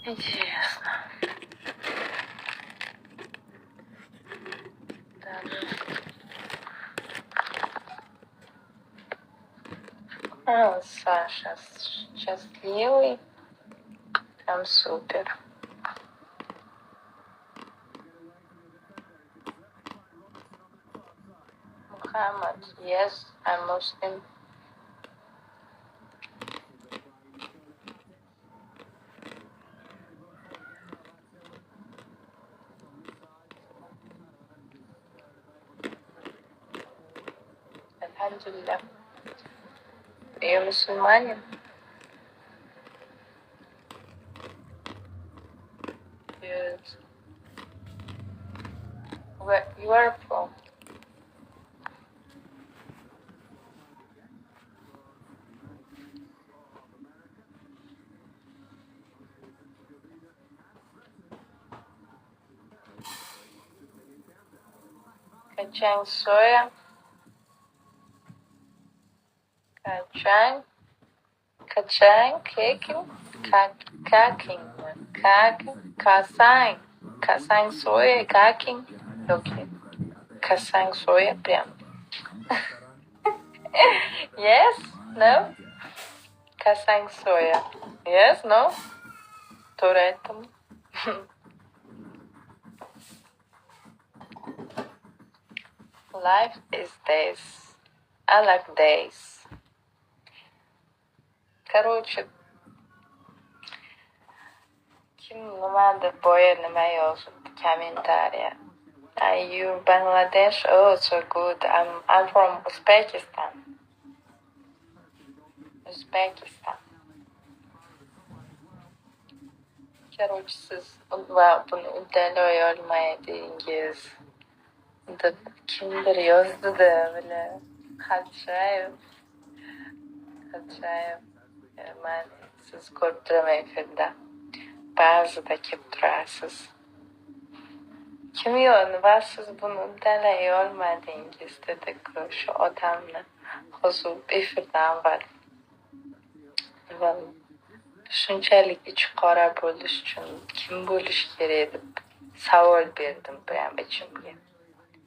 Интересно. Саша счастливый. Прям супер. Muhammad, yes, I'm Muslim. Alhamdulillah. Я мусульманин. Yes. Where you are from? Kacang soya. Kacang caking. Kasang soya caking. Okay. Kasang soya прям. Yes? No? Kasang soya. Yes? No? Doğru ettim. Life is days. I like days. Короче, kim nimada boya nima yozibdi kommentariya. You Bangladesh? Oh, so good. I'm from Uzbekistan. Короче, siz buni uddalay olmaydingiz deb kimdir yozdida bile. Xatshayev. Man siz ko'rib turaman efirda. Ba'zida kelib turasiz. Kim va siz buni uddalay olmadingiz dedi-ku shu odamni hozir efirdan avval. Shunchalik ichi qora bo'lish uchun kim bo'lish kerak deb savol berdim prям ichimga.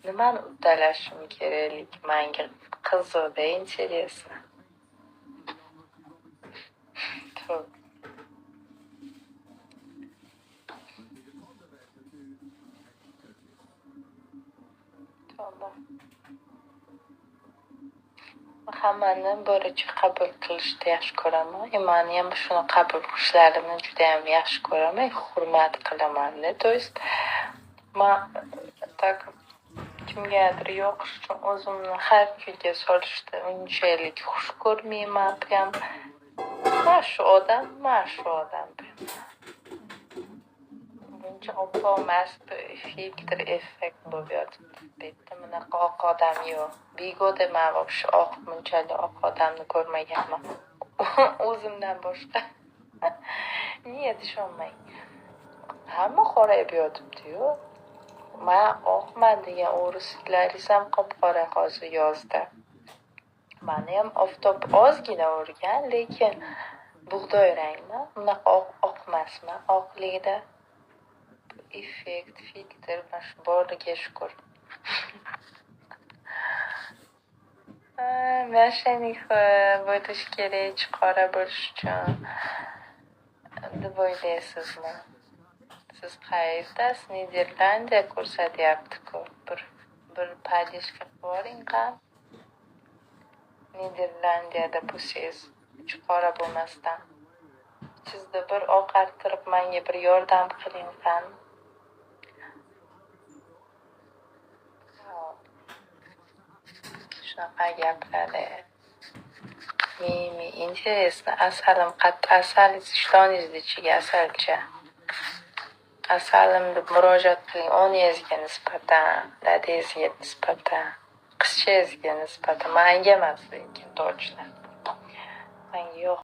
Nimani uddalashim keraklik menga qiziqda, интересно. Hammani boricha qabul qilishni yaxshi ko'raman. Meni ham shuni qabul qilishlarini juda ham yaxshi ko'raman, hurmat qilaman-da. То есть men так kimgadir yoqish uchun o'zimni har kuyga solishni unchalik xush ko'rmayman. Prям mana shu odam. Buncha oppo emas, filtr effekt bo'lib yotibdi. Bitta bunaqa oq odam yo'q. Bigoda men вообще oq bunchalik oq odamni ko'rmaganman. O'zimdan boshqa. Niye ishonmang? Hamma qorayib yotibdi-yu. Men oqman degan o'risliklaringiz ham qop-qora hozir yozdi. Meni ham oftob ozgina urgan, lekin bug'doy rangmi? Unaqa oq emasman. Oqligida effekt, filtr bash boriga shukr. Mashaning bo'lish kerak, qora bo'lish uchun deb o'ylaysizmi? Siz qayerdasiz? Niderlandiya ko'rsatyapti-ku. Bir padishka qo'ring qam. Niderlandiyada bo'lsangiz, qora bo'lmasdan. Sizda bir oqartirib menga bir yordam qiling qam. Shunaqa gaplar. Интересно. Asalim asalingiz ishtoningizni ichiga asalcha. Asalimni murojaat qiling onangizga nisbatan, dadangizga nisbatan, qizchangizga nisbatan. Menga emas lekin точно. Menga yo'q.